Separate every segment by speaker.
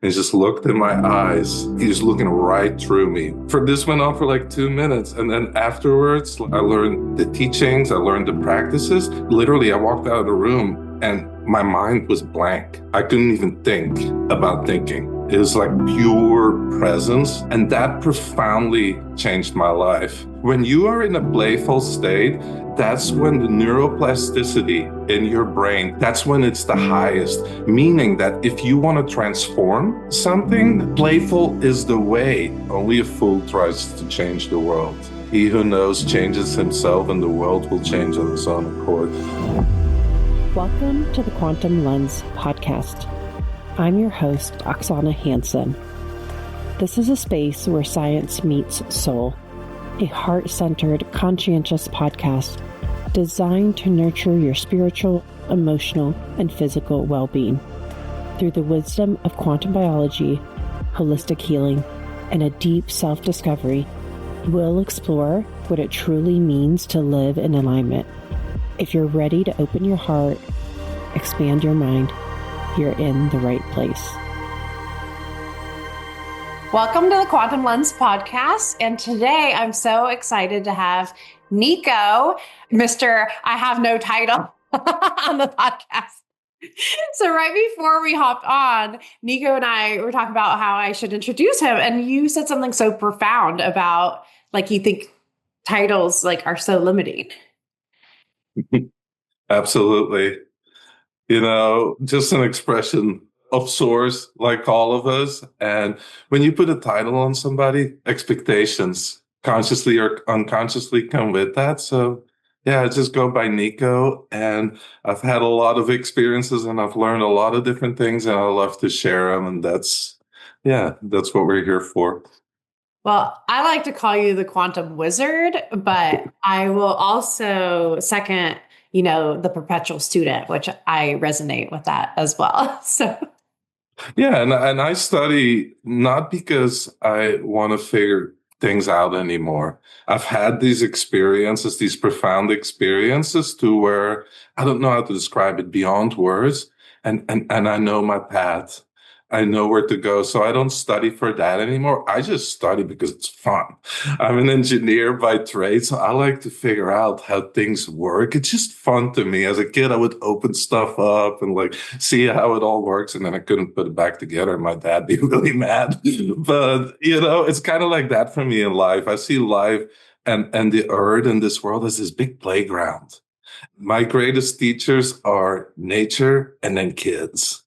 Speaker 1: He just looked in my eyes. He was looking right through me. This went on for like 2 minutes. And then afterwards, I learned the teachings, I learned the practices. Literally, I walked out of the room and my mind was blank. I couldn't even think about thinking. It was like pure presence. And that profoundly changed my life. When you are in a playful state, that's when the neuroplasticity in your brain, that's when it's the highest. Meaning that if you want to transform something, playful is the way. Only a fool tries to change the world. He who knows changes himself, and the world will change on its own accord.
Speaker 2: Welcome to the Quantum Lens podcast. I'm your host, Oksana Hansen. This is a space where science meets soul, a heart-centered, conscientious podcast designed to nurture your spiritual, emotional, and physical well-being through the wisdom of quantum biology, holistic healing, and a deep self-discovery. We'll explore what it truly means to live in alignment. If you're ready to open your heart, expand your mind, you're in the right place.
Speaker 3: Welcome to the Quantum Lens podcast. And today I'm so excited to have Nico, Mr. I have no title on the podcast. So right before we hopped on, Nico and I were talking about how I should introduce him. And you said something so profound about like, you think titles like are so limiting.
Speaker 1: Absolutely. You know, just an expression of source, like all of us. And when you put a title on somebody, expectations consciously or unconsciously come with that. So yeah, I just go by Nico, and I've had a lot of experiences and I've learned a lot of different things, and I love to share them. And that's what we're here for.
Speaker 3: Well, I like to call you the quantum wizard, but I will also second, the perpetual student, which I resonate with that as well. So
Speaker 1: yeah, and I study not because I want to figure things out anymore. I've had these experiences, these profound experiences to where I don't know how to describe it beyond words. And I know my path. I know where to go. So I don't study for that anymore. I just study because it's fun. I'm an engineer by trade, so I like to figure out how things work. It's just fun to me. As a kid, I would open stuff up and like see how it all works, and then I couldn't put it back together. My dad be really mad. But it's kind of like that for me in life. I see life and the earth and this world as this big playground. My greatest teachers are nature and then kids.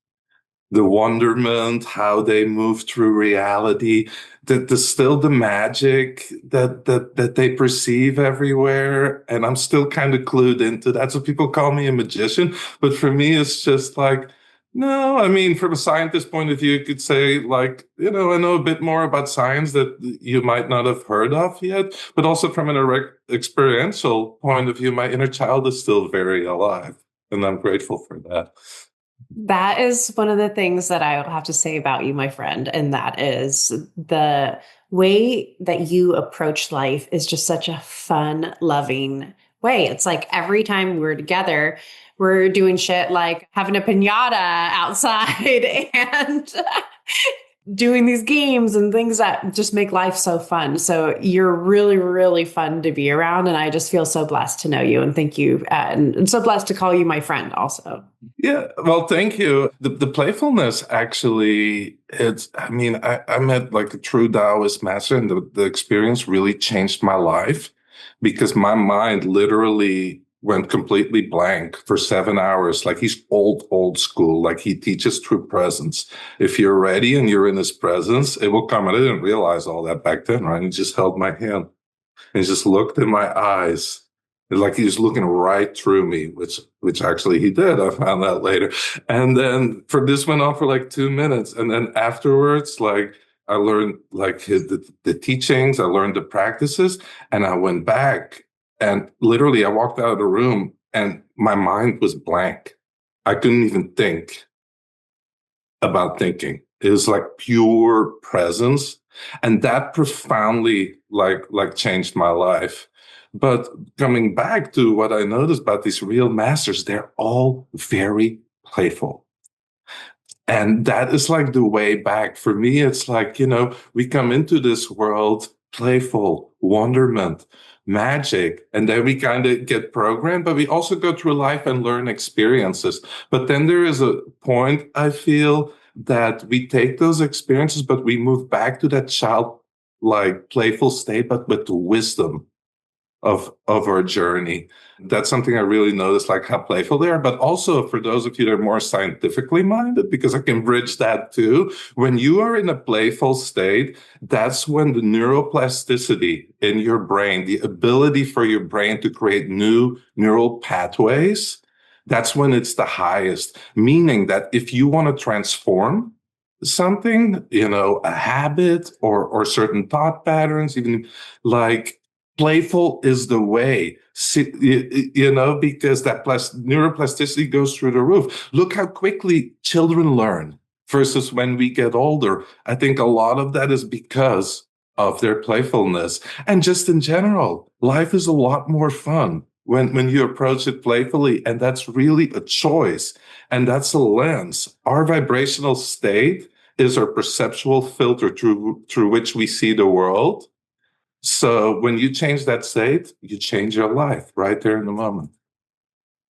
Speaker 1: The wonderment, how they move through reality, that there's still the magic that they perceive everywhere. And I'm still kind of clued into that. So people call me a magician, but for me, it's just like, no, I mean, from a scientist point of view, you could say like, I know a bit more about science that you might not have heard of yet, but also from an experiential point of view, my inner child is still very alive. And I'm grateful for that.
Speaker 3: that is one of the things that I will have to say about you, my friend. And that is the way that you approach life is just such a fun, loving way. It's like every time we're together, we're doing shit like having a piñata outside and doing these games and things that just make life so fun. So you're really, really fun to be around. And I just feel so blessed to know you, and thank you. And so blessed to call you my friend also.
Speaker 1: Yeah, well, thank you. The playfulness actually, I met like a true Daoist master, and the experience really changed my life because my mind literally went completely blank for 7 hours. Like he's old school. Like he teaches through presence. If you're ready and you're in his presence, it will come. And I didn't realize all that back then, right? He just held my hand and he just looked in my eyes. Like he was looking right through me, which actually he did. I found out later. And then this went on for like 2 minutes. And then afterwards, like I learned like the teachings, I learned the practices, and I went back and literally I walked out of the room and my mind was blank. I couldn't even think about thinking. It was like pure presence. And that profoundly like changed my life. But coming back to what I noticed about these real masters, they're all very playful. And that is like the way back. For me, it's like, we come into this world playful, wonderment, magic, and then we kind of get programmed, but we also go through life and learn experiences. But then there is a point, I feel, that we take those experiences, but we move back to that childlike, playful state, but with the wisdom of our journey. That's something I really noticed, like how playful they are. But also for those of you that are more scientifically minded, because I can bridge that too. When you are in a playful state, that's when the neuroplasticity in your brain, the ability for your brain to create new neural pathways, that's when it's the highest. Meaning that if you want to transform something, a habit or certain thought patterns, even like, playful is the way, because that neuroplasticity goes through the roof. Look how quickly children learn versus when we get older. I think a lot of that is because of their playfulness. And just in general, life is a lot more fun when you approach it playfully. And that's really a choice. And that's a lens. Our vibrational state is our perceptual filter through which we see the world. So when you change that state, you change your life right there in the moment.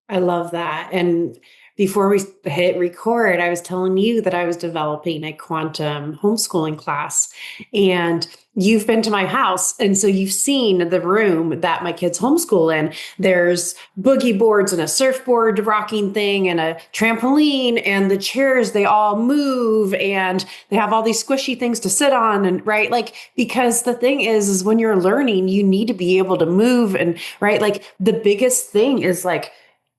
Speaker 3: I love that. And before we hit record, I was telling you that I was developing a quantum homeschooling class, and you've been to my house. And so you've seen the room that my kids homeschool in. There's boogie boards and a surfboard rocking thing and a trampoline, and the chairs, they all move, and they have all these squishy things to sit on. And right, like, because the thing is when you're learning, you need to be able to move. And right, like the biggest thing is like,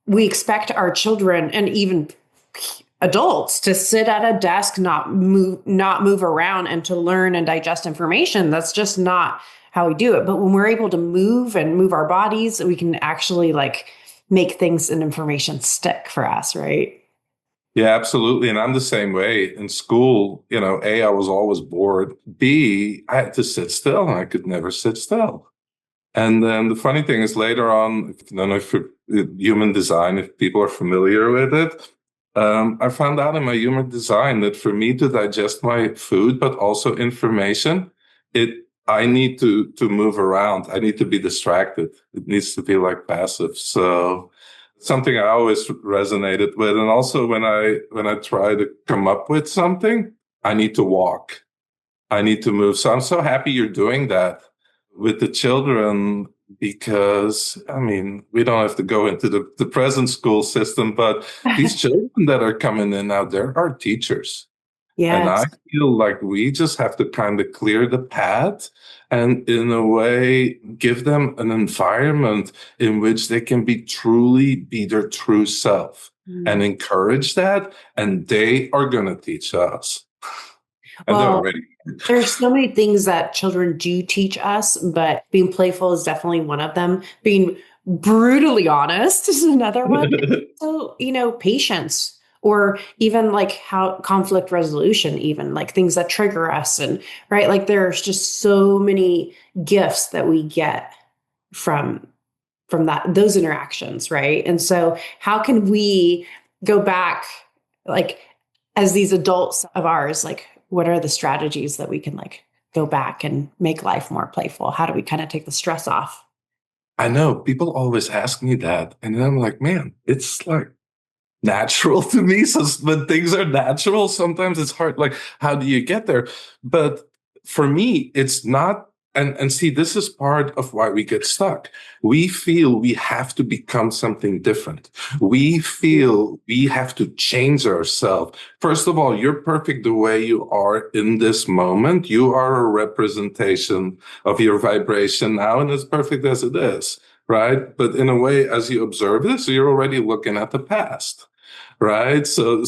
Speaker 3: we expect our children and even adults to sit at a desk, not move around, and to learn and digest information. That's just not how we do it. But when we're able to move and move our bodies, we can actually like make things and information stick for us, right?
Speaker 1: Yeah, absolutely. And I'm the same way. In school, A, I was always bored. B, I had to sit still, and I could never sit still. And then the funny thing is later on, I don't know if human design, if people are familiar with it, I found out in my human design that for me to digest my food, but also information, I need to move around. I need to be distracted. It needs to be like passive. So something I always resonated with. And also when I try to come up with something, I need to walk. I need to move. So I'm so happy you're doing that with the children, because we don't have to go into the present school system, but these children that are coming in now, they're our teachers.
Speaker 3: Yes.
Speaker 1: And I feel like we just have to kind of clear the path and in a way give them an environment in which they can truly be their true self and encourage that. And they are going to teach us. And they're already.
Speaker 3: There's so many things that children do teach us, but being playful is definitely one of them. Being brutally honest is another one. So, patience, or even like how conflict resolution, even like things that trigger us. And right, like there's just so many gifts that we get from those interactions, right? And so how can we go back, like, as these adults of ours, like, what are the strategies that we can like go back and make life more playful? How do we kind of take the stress off?
Speaker 1: I know people always ask me that. And then I'm like, man, it's like natural to me. So when things are natural, sometimes it's hard. Like, how do you get there? But for me, it's not. And see, this is part of why we get stuck. We feel we have to become something different. We feel we have to change ourselves. First of all, you're perfect the way you are in this moment. You are a representation of your vibration now, and it's perfect as it is, right? But in a way, as you observe this, you're already looking at the past. Right. So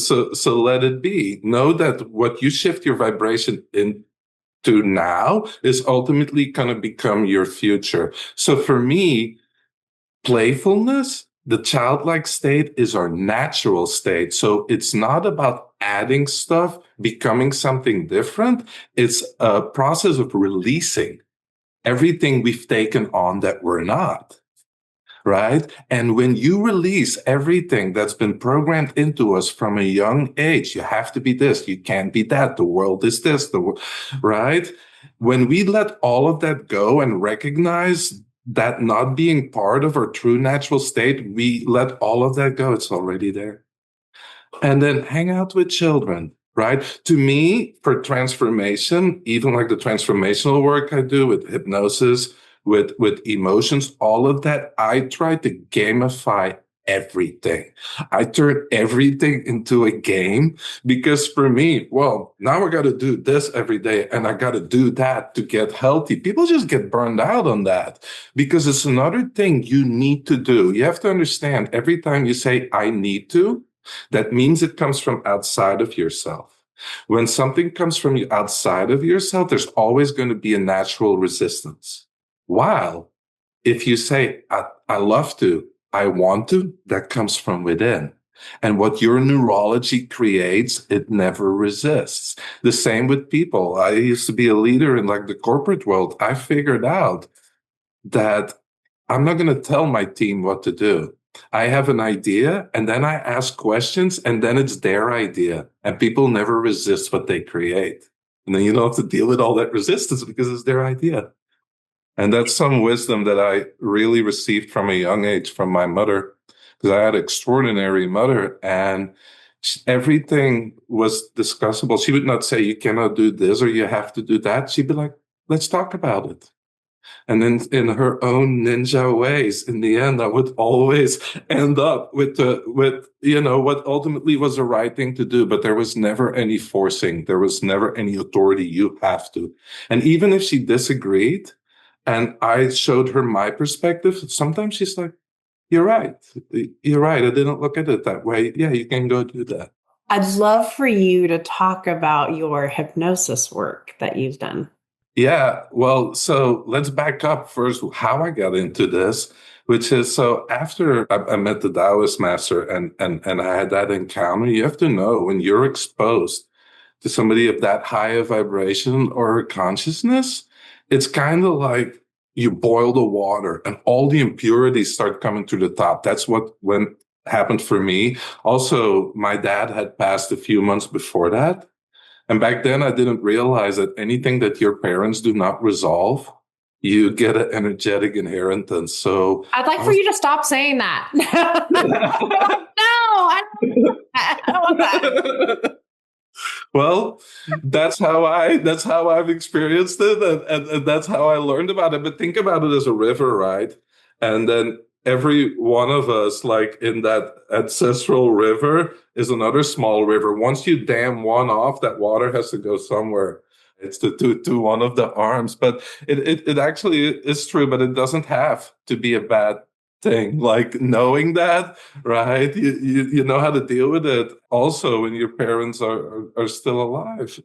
Speaker 1: let it be. Know that what you shift your vibration into now is ultimately going to become your future. So for me, playfulness, the childlike state, is our natural state. So it's not about adding stuff, becoming something different. It's a process of releasing everything we've taken on that we're not. right? And when you release everything that's been programmed into us from a young age, you have to be this, you can't be that, the world is this, right? When we let all of that go and recognize that not being part of our true natural state, we let all of that go, it's already there. And then hang out with children, right? To me, for transformation, even like the transformational work I do with hypnosis, with emotions, all of that, I try to gamify everything. I turn everything into a game because for me, well, now I got to do this every day and I got to do that to get healthy. People just get burned out on that because it's another thing you need to do. You have to understand every time you say, I need to, that means it comes from outside of yourself. When something comes from outside of yourself, there's always going to be a natural resistance. While if you say, I love to, I want to, that comes from within. And what your neurology creates, it never resists. The same with people. I used to be a leader in like the corporate world. I figured out that I'm not going to tell my team what to do. I have an idea and then I ask questions and then it's their idea and people never resist what they create. And then you don't have to deal with all that resistance because it's their idea. And that's some wisdom that I really received from a young age from my mother, because I had an extraordinary mother and everything was discussable. She would not say, you cannot do this or you have to do that. She'd be like, let's talk about it. And then in her own ninja ways, in the end, I would always end up with what ultimately was the right thing to do. But there was never any forcing. There was never any authority. You have to. And even if she disagreed and I showed her my perspective, sometimes she's like, you're right. You're right. I didn't look at it that way. Yeah, you can go do that.
Speaker 3: I'd love for you to talk about your hypnosis work that you've done.
Speaker 1: Yeah, well, so let's back up first how I got into this, which is so after I met the Daoist master and I had that encounter, you have to know when you're exposed to somebody of that high a vibration or consciousness, it's kind of like you boil the water and all the impurities start coming to the top. That's what happened for me. Also, my dad had passed a few months before that. And back then, I didn't realize that anything that your parents do not resolve, you get an energetic inheritance. So
Speaker 3: I'd like for you to stop saying that. No, I don't want that.
Speaker 1: Well, that's how I've experienced it, and that's how I learned about it. But think about it as a river, right? And then every one of us, like in that ancestral river, is another small river. Once you dam one off, that water has to go somewhere. It's to one of the arms. But it actually is true, but it doesn't have to be a bad thing. Like knowing that, right? You know how to deal with it. Also, when your parents are still alive,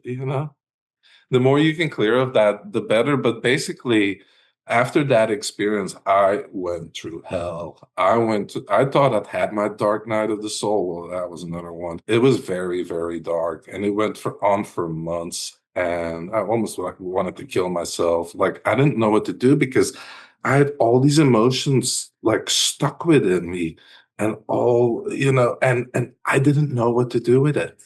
Speaker 1: the more you can clear of that, the better. But basically, after that experience, I went through hell. I thought I'd had my dark night of the soul. Well, that was another one. It was very, very dark. And it went on for months. And I almost wanted to kill myself. Like, I didn't know what to do because I had all these emotions like stuck within me and and I didn't know what to do with it.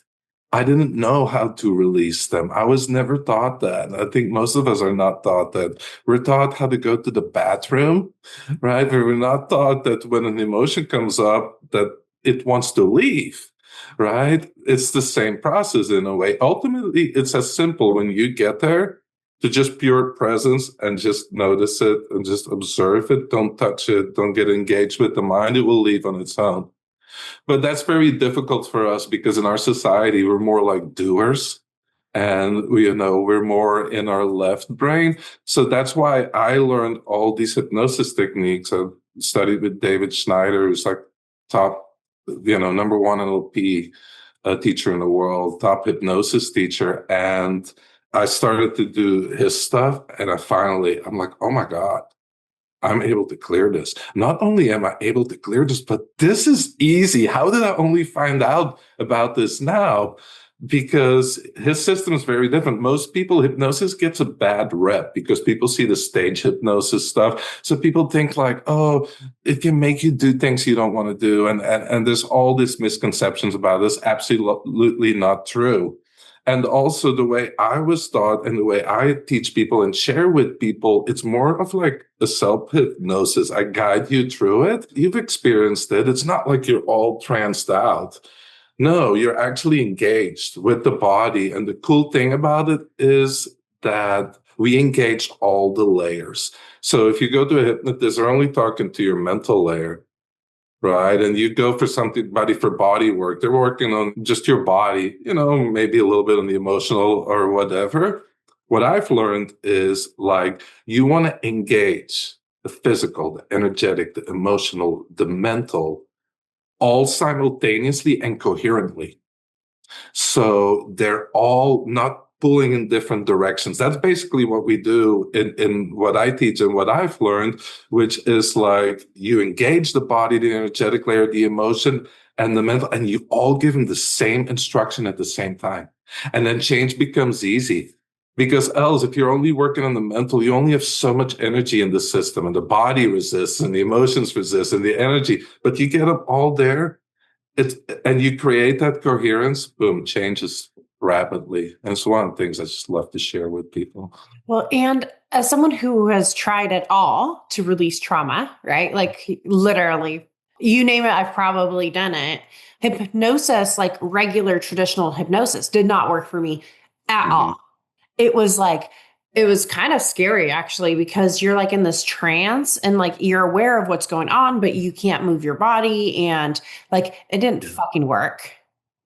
Speaker 1: I didn't know how to release them. I was never taught that. I think most of us are not taught that. We're taught how to go to the bathroom, right? We're not taught that when an emotion comes up, that it wants to leave, right? It's the same process in a way. Ultimately, it's as simple when you get there to just pure presence and just notice it and just observe it. Don't touch it. Don't get engaged with the mind. It will leave on its own. But that's very difficult for us because in our society, we're more like doers and we're more in our left brain. So that's why I learned all these hypnosis techniques. I studied with David Schneider, who's like top, number one NLP teacher in the world, top hypnosis teacher. And I started to do his stuff. And I'm like, oh my God. I'm able to clear this. Not only am I able to clear this, but this is easy. How did I only find out about this now? because his system is very different. Most people, hypnosis gets a bad rep because people see the stage hypnosis stuff. So people think like, oh, it can make you do things you don't want to do. And there's all these misconceptions about this. Absolutely not true. And also the way I was taught and the way I teach people and share with people, it's more of like a self-hypnosis. I guide you through it. You've experienced it. It's not like you're all tranced out. No, you're actually engaged with the body. And the cool thing about it is that we engage all the layers. So if you go to a hypnotist, they're only talking to your mental layer, right? And you go for somebody for body work, they're working on just your body, maybe a little bit on the emotional or whatever. What I've learned is like, you want to engage the physical, the energetic, the emotional, the mental, all simultaneously and coherently. So they're all not pulling in different directions. That's basically what we do in what I teach and what I've learned, which is like you engage the body, the energetic layer, the emotion, and the mental, and you all give them the same instruction at the same time. And then change becomes easy. Because else, if you're only working on the mental, you only have so much energy in the system, and the body resists, and the emotions resist, and the energy. But you get them all there, and you create that coherence. Boom, changes rapidly. And it's one of the things I just love to share with people.
Speaker 3: Well, and as someone who has tried it all to release trauma, right? Like literally, you name it, I've probably done it. Hypnosis, like regular traditional hypnosis, did not work for me at all. It was kind of scary actually, because you're like in this trance and like you're aware of what's going on, but you can't move your body. And like, it didn't fucking work.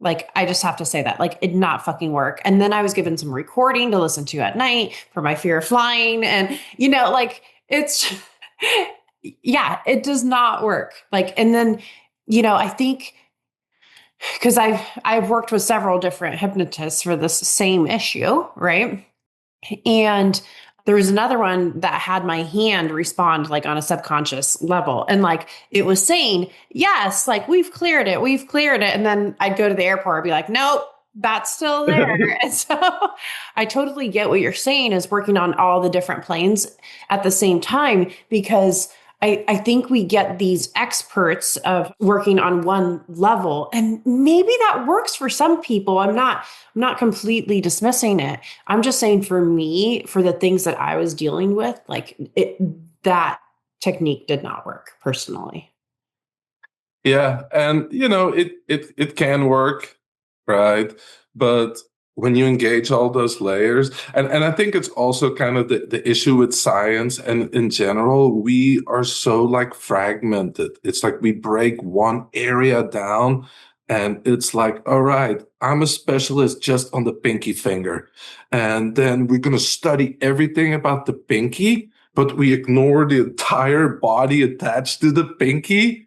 Speaker 3: Like, I just have to say that, like, it did not fucking work. And then I was given some recording to listen to at night for my fear of flying. And, like it's, yeah, it does not work. Like, and then, I think, because I've worked with several different hypnotists for this same issue, right? And there was another one that had my hand respond like on a subconscious level. And like it was saying, yes, like we've cleared it. And then I'd go to the airport and be like, nope, that's still there. And so I totally get what you're saying is working on all the different planes at the same time, because I think we get these experts of working on one level, and maybe that works for some people. I'm not completely dismissing it. I'm just saying for me, for the things that I was dealing with, like that technique did not work personally.
Speaker 1: Yeah. And, it can work, right? But when you engage all those layers, and I think it's also kind of the issue with science and in general, we are so like fragmented. It's like we break one area down and it's like, all right, I'm a specialist just on the pinky finger. And then we're going to study everything about the pinky, but we ignore the entire body attached to the pinky.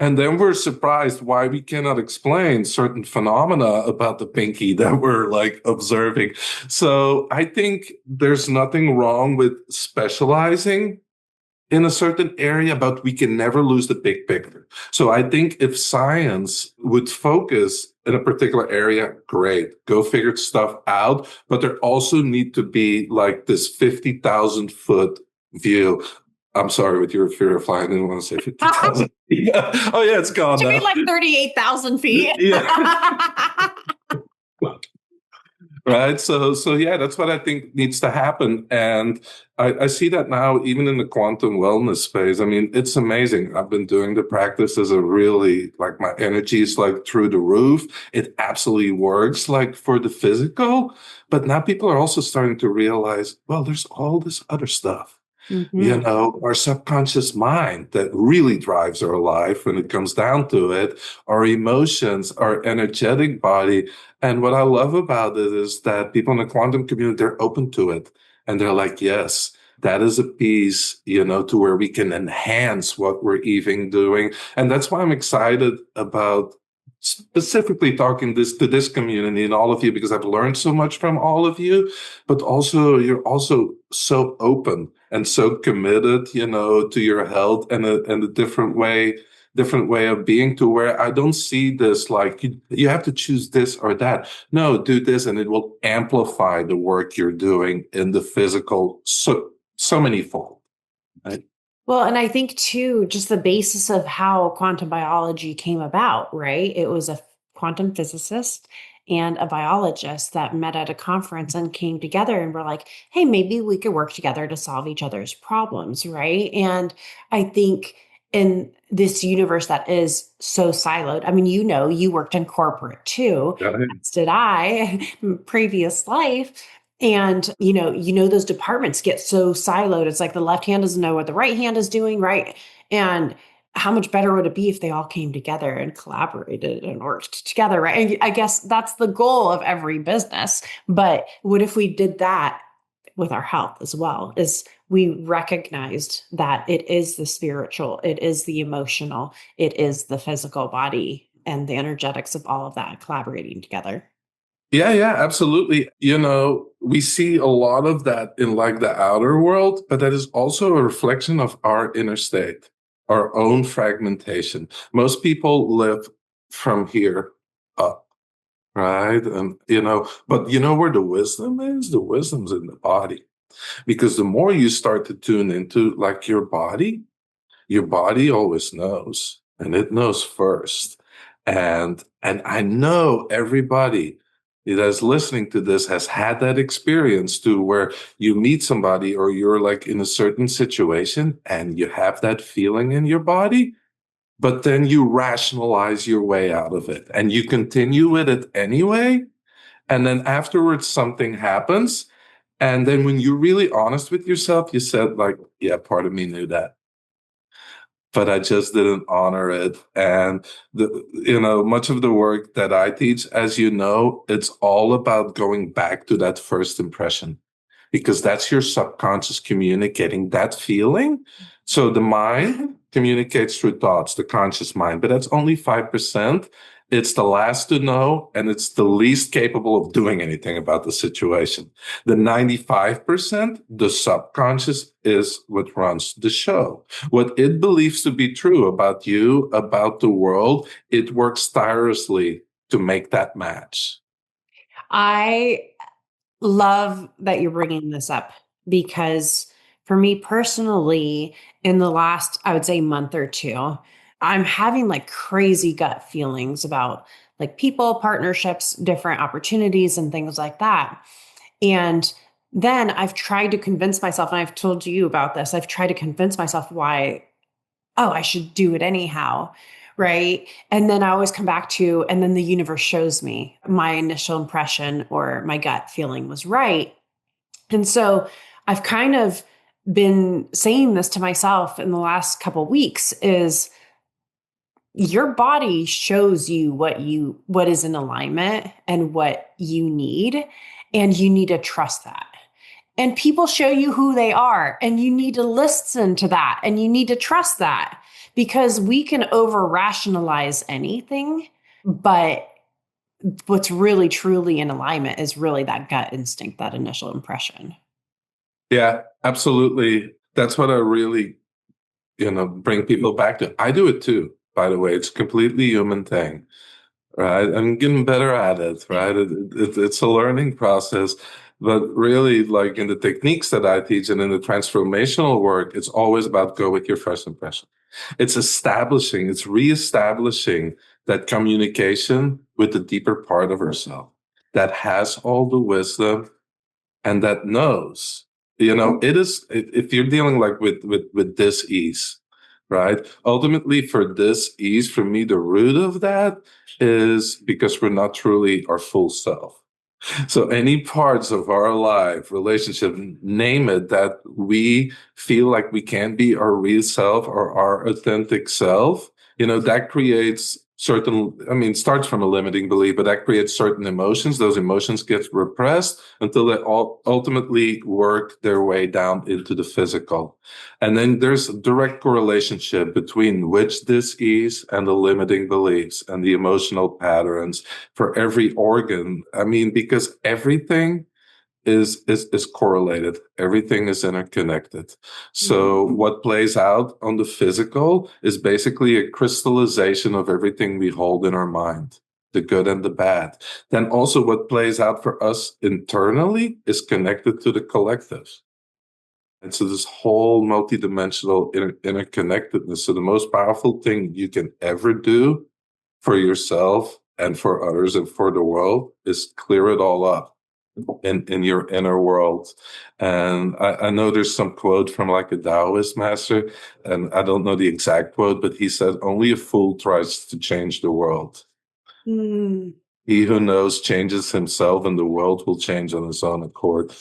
Speaker 1: And then we're surprised why we cannot explain certain phenomena about the pinky that we're like observing. So I think there's nothing wrong with specializing in a certain area, but we can never lose the big picture. So I think if science would focus in a particular area, great, go figure stuff out. But there also need to be like this 50,000 foot view. I'm sorry, with your fear of flying, I didn't want to say 50,000 feet. Oh, yeah, it's gone
Speaker 3: It should
Speaker 1: now.
Speaker 3: be like 38,000 feet.
Speaker 1: Yeah. Right. So yeah, that's what I think needs to happen. And I see that now, even in the quantum wellness space. I mean, it's amazing. I've been doing the practice as a really, like my energy is like through the roof. It absolutely works like for the physical. But now people are also starting to realize, well, there's all this other stuff. Our subconscious mind that really drives our life when it comes down to it, our emotions, our energetic body. And what I love about it is that people in the quantum community, they're open to it. And they're like, yes, that is a piece, to where we can enhance what we're even doing. And that's why I'm excited about specifically talking to this community and all of you, because I've learned so much from all of you, but also you're also so open and so committed, to your health and a different way different way of being, to where I don't see this like you have to choose this or that. No, do this and it will amplify the work you're doing in the physical so many fold. Right?
Speaker 3: Well, and I think too, just the basis of how quantum biology came about, right? It was a quantum physicist and a biologist that met at a conference and came together and were like, hey, maybe we could work together to solve each other's problems, right? And I think in this universe that is so siloed, I mean, you worked in corporate too,
Speaker 1: Right.
Speaker 3: as did I, previous life. And those departments get so siloed. It's like the left hand doesn't know what the right hand is doing, right? And how much better would it be if they all came together and collaborated and worked together, right? And I guess that's the goal of every business. But what if we did that with our health as well? Is we recognized that it is the spiritual, it is the emotional, it is the physical body and the energetics of all of that collaborating together.
Speaker 1: Yeah, absolutely. We see a lot of that in like the outer world, but that is also a reflection of our inner state, our own fragmentation. Most people live from here up, right? And, but where the wisdom is? The wisdom's in the body. Because the more you start to tune into like your body always knows, and it knows first. And I know everybody that's listening to this has had that experience too, where you meet somebody or you're like in a certain situation and you have that feeling in your body, but then you rationalize your way out of it and you continue with it anyway. And then afterwards, something happens. And then when you're really honest with yourself, you said like, yeah, part of me knew that, but I just didn't honor it. And much of the work that I teach, as you know, it's all about going back to that first impression, because that's your subconscious communicating that feeling. So the mind communicates through thoughts, the conscious mind, but that's only 5%. It's the last to know, and it's the least capable of doing anything about the situation. The 95%, the subconscious, is what runs the show. What it believes to be true about you, about the world, it works tirelessly to make that match.
Speaker 3: I love that you're bringing this up because for me personally, in the last, I would say, month or two, I'm having like crazy gut feelings about like people, partnerships, different opportunities, and things like that. And then I've tried to convince myself, and I've told you about this, I've tried to convince myself why, oh, I should do it anyhow. Right. And then I always come back to, and then the universe shows me my initial impression or my gut feeling was right. And so I've kind of been saying this to myself in the last couple of weeks is your body shows you what is in alignment and what you need, and you need to trust that. And people show you who they are, and you need to listen to that, and you need to trust that, because we can over rationalize anything, but what's really truly in alignment is really that gut instinct, that initial impression.
Speaker 1: Yeah, absolutely. That's what I really, bring people back to. I do it too, by the way. It's a completely human thing, right? I'm getting better at it, right? It's a learning process. But really, like in the techniques that I teach and in the transformational work, it's always about go with your first impression. It's it's reestablishing that communication with the deeper part of ourselves that has all the wisdom and that knows. It is, if you're dealing like with dis-ease, right? Ultimately, for dis-ease, for me, the root of that is because we're not truly our full self. So any parts of our life, relationship, name it, that we feel like we can't be our real self or our authentic self, that creates it starts from a limiting belief, but that creates certain emotions. Those emotions get repressed until they all ultimately work their way down into the physical. And then there's a direct correlation between which dis-ease and the limiting beliefs and the emotional patterns for every organ. Because everything is correlated. Everything is interconnected. So what plays out on the physical is basically a crystallization of everything we hold in our mind, the good and the bad. Then also what plays out for us internally is connected to the collective. And so this whole multidimensional interconnectedness. So the most powerful thing you can ever do for yourself and for others and for the world is clear it all up in your inner world. And I know there's some quote from like a Daoist master, and I don't know the exact quote, but he said, only a fool tries to change the world.
Speaker 3: Mm.
Speaker 1: He who knows changes himself, and the world will change on its own accord.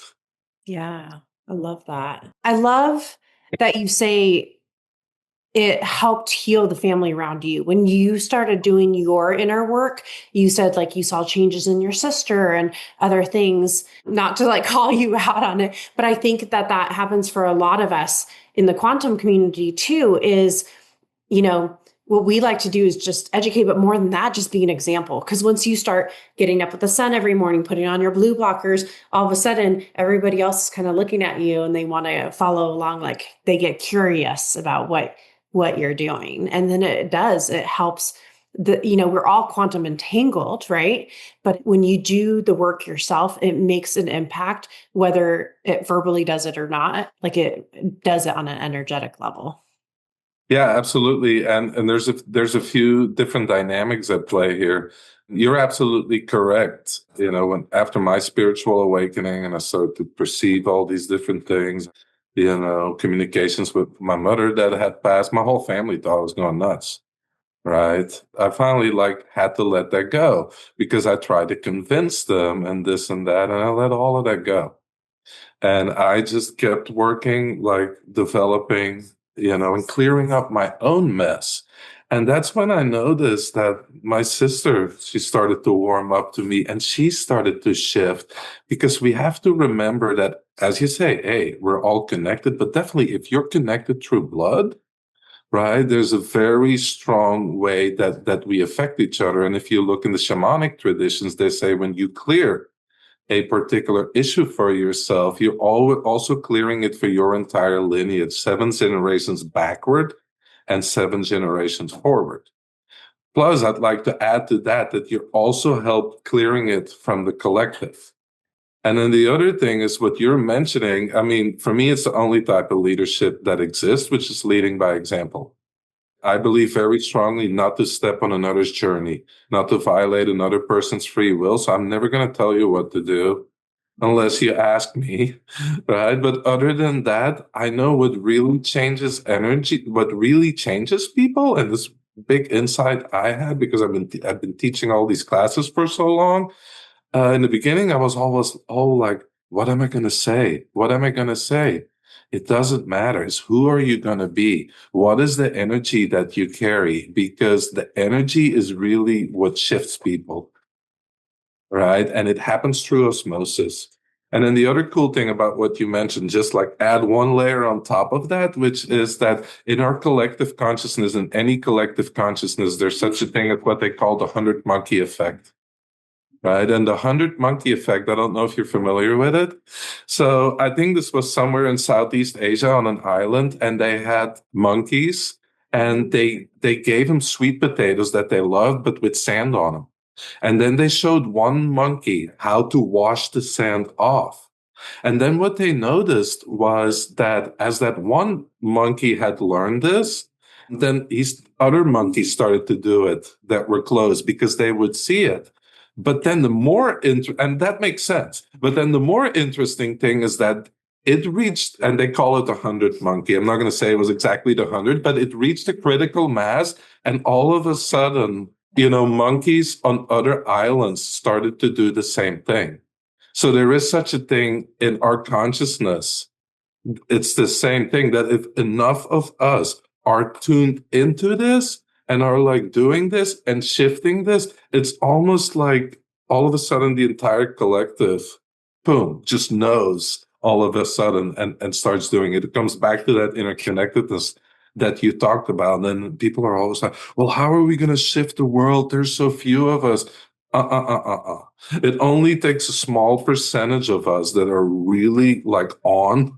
Speaker 3: Yeah, I love that. I love that you say it helped heal the family around you. When you started doing your inner work, you said like you saw changes in your sister and other things, not to like call you out on it, but I think that that happens for a lot of us in the quantum community too, is, you know, what we like to do is just educate, but more than that, just be an example. Because once you start getting up with the sun every morning, putting on your blue blockers, all of a sudden everybody else is kind of looking at you and they want to follow along. Like they get curious about what you're doing. And then it helps we're all quantum entangled, right? But when you do the work yourself, it makes an impact, whether it verbally does it or not, like it does it on an energetic level.
Speaker 1: Yeah, absolutely. And there's a few different dynamics at play here. You're absolutely correct. You know, when after my spiritual awakening and I started to perceive all these different things, you know, communications with my mother that had passed, my whole family thought I was going nuts. Right. I finally had to let that go because I tried to convince them and this and that, and I let all of that go. And I just kept working, developing, and clearing up my own mess. And that's when I noticed that my sister, she started to warm up to me and she started to shift, because we have to remember that, as you say, hey, we're all connected, but definitely if you're connected through blood, right, there's a very strong way that we affect each other. And if you look in the shamanic traditions, they say when you clear a particular issue for yourself, you're also clearing it for your entire lineage, 7 generations backward and 7 generations forward. Plus, I'd like to add to that you also help clearing it from the collective. And then the other thing is what you're mentioning. I mean, for me, it's the only type of leadership that exists, which is leading by example. I believe very strongly not to step on another's journey, not to violate another person's free will. So I'm never going to tell you what to do unless you ask me, right? But other than that, I know what really changes energy, what really changes people. And this big insight I had, because I've been teaching all these classes for so long. In the beginning, I was always like, what am I going to say? What am I going to say? It doesn't matter. It's who are you going to be? What is the energy that you carry? Because the energy is really what shifts people, right? And it happens through osmosis. And then the other cool thing about what you mentioned, just like add one layer on top of that, which is that in our collective consciousness, in any collective consciousness, there's such a thing as what they call the 100 monkey effect. Right. And the 100 monkey effect, I don't know if you're familiar with it. So I think this was somewhere in Southeast Asia on an island, and they had monkeys and they gave them sweet potatoes that they loved, but with sand on them. And then they showed one monkey how to wash the sand off. And then what they noticed was that as that one monkey had learned this, then other monkeys started to do it that were close because they would see it. But then and that makes sense. But then the more interesting thing is that it reached, and they call it 100 monkey. I'm not going to say it was exactly the 100, but it reached a critical mass. And all of a sudden, monkeys on other islands started to do the same thing. So there is such a thing in our consciousness. It's the same thing, that if enough of us are tuned into this, and are doing this and shifting this, it's almost like all of a sudden the entire collective, boom, just knows all of a sudden and starts doing it. It comes back to that interconnectedness that you talked about. And then people are always like, well, how are we going to shift the world? There's so few of us. It only takes a small percentage of us that are really like on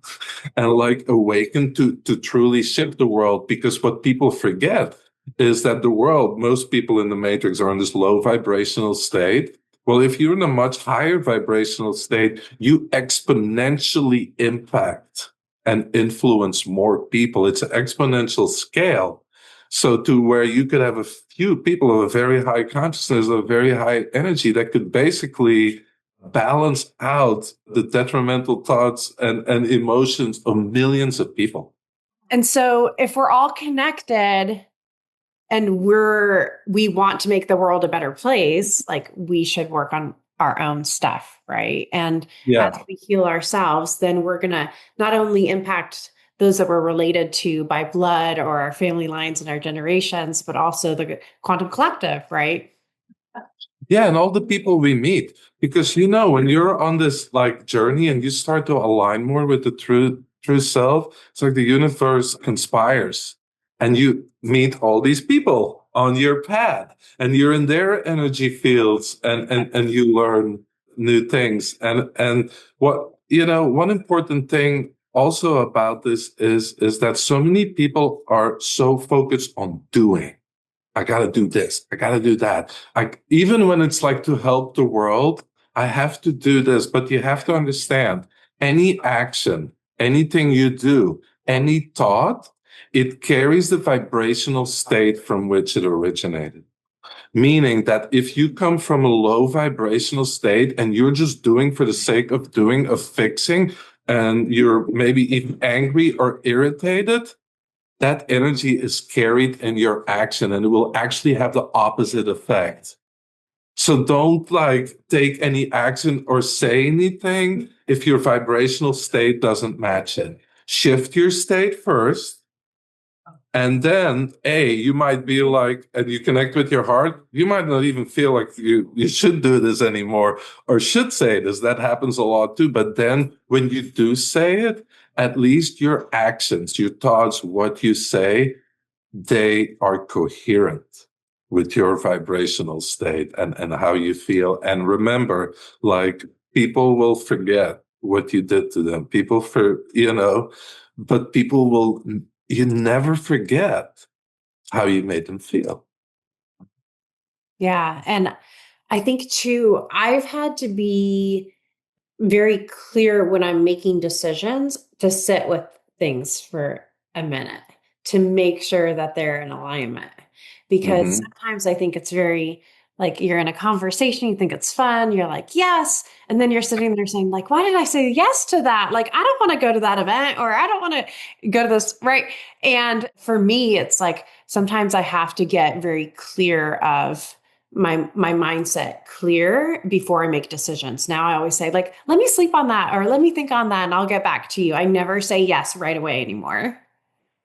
Speaker 1: and like awakened to truly shift the world. Because what people forget is that the world, most people in the matrix are in this low vibrational state. Well, if you're in a much higher vibrational state, you exponentially impact and influence more people. It's an exponential scale. So to where you could have a few people of a very high consciousness, of very high energy that could basically balance out the detrimental thoughts and emotions of millions of people.
Speaker 3: And so if we're all connected and we want to make the world a better place, like we should work on our own stuff, right? And as
Speaker 1: Yeah.
Speaker 3: we heal ourselves, then we're going to not only impact those that we're related to by blood or our family lines and our generations, but also the quantum collective, right?
Speaker 1: Yeah, and all the people we meet. Because when you're on this like journey and you start to align more with the true self, it's like the universe conspires and you meet all these people on your path and you're in their energy fields and you learn new things. And what one important thing also about this is that so many people are so focused on doing. I got to do this. I got to do that. Even when it's like to help the world, I have to do this. But you have to understand any action, anything you do, any thought, it carries the vibrational state from which it originated. Meaning that if you come from a low vibrational state and you're just doing for the sake of doing, of fixing, and you're maybe even angry or irritated, that energy is carried in your action and it will actually have the opposite effect. So don't like take any action or say anything if your vibrational state doesn't match it. Shift your state first. And then, you might be like, and you connect with your heart, you might not even feel like you should do this anymore or should say this. That happens a lot too. But then when you do say it, at least your actions, your thoughts, what you say, they are coherent with your vibrational state and how you feel. And remember, like people will forget what you did to them. But people will, you never forget how you made them feel.
Speaker 3: Yeah. And I think too, I've had to be very clear when I'm making decisions to sit with things for a minute to make sure that they're in alignment. Because
Speaker 1: Mm-hmm.
Speaker 3: sometimes I think it's very like you're in a conversation, you think it's fun, you're like, yes. And then you're sitting there saying, like, why did I say yes to that? Like, I don't want to go to that event or I don't want to go to this. Right. And for me, it's like sometimes I have to get very clear of my mindset clear before I make decisions. Now I always say like, let me sleep on that or let me think on that and I'll get back to you. I never say yes right away anymore.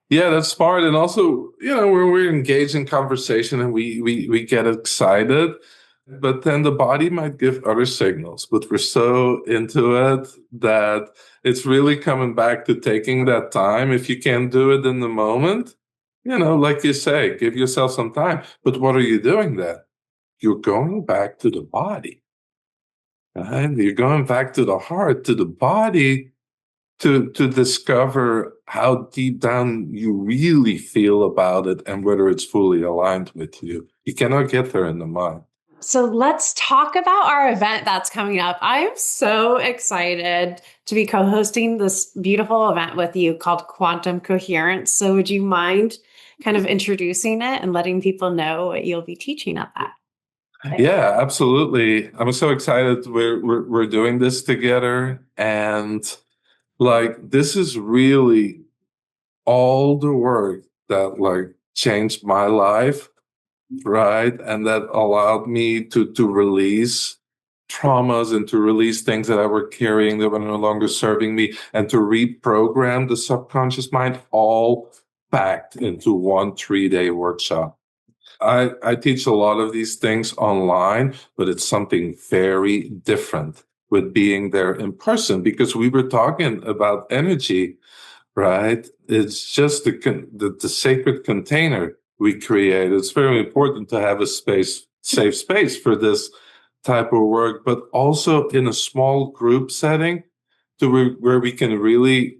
Speaker 1: Yeah, that's smart. And also, when we're engaged in conversation and we get excited, but then the body might give other signals. But we're so into it that it's really coming back to taking that time. If you can't do it in the moment, like you say, give yourself some time. But what are you doing then? You're going back to the body, right? You're going back to the heart, to the body to discover how deep down you really feel about it and whether it's fully aligned with you. You cannot get there in the mind.
Speaker 3: So let's talk about our event that's coming up. I am so excited to be co-hosting this beautiful event with you called Quantum Coherence. So would you mind kind of introducing it and letting people know what you'll be teaching at that?
Speaker 1: Yeah, absolutely. I'm so excited we're doing this together. And like this is really all the work that like changed my life, right? And that allowed me to release traumas and to release things that I were carrying that were no longer serving me and to reprogram the subconscious mind, all packed into one 3-day workshop. I teach a lot of these things online, but it's something very different with being there in person because we were talking about energy, right? It's just the sacred container we create. It's very important to have a safe space for this type of work, but also in a small group setting where we can really,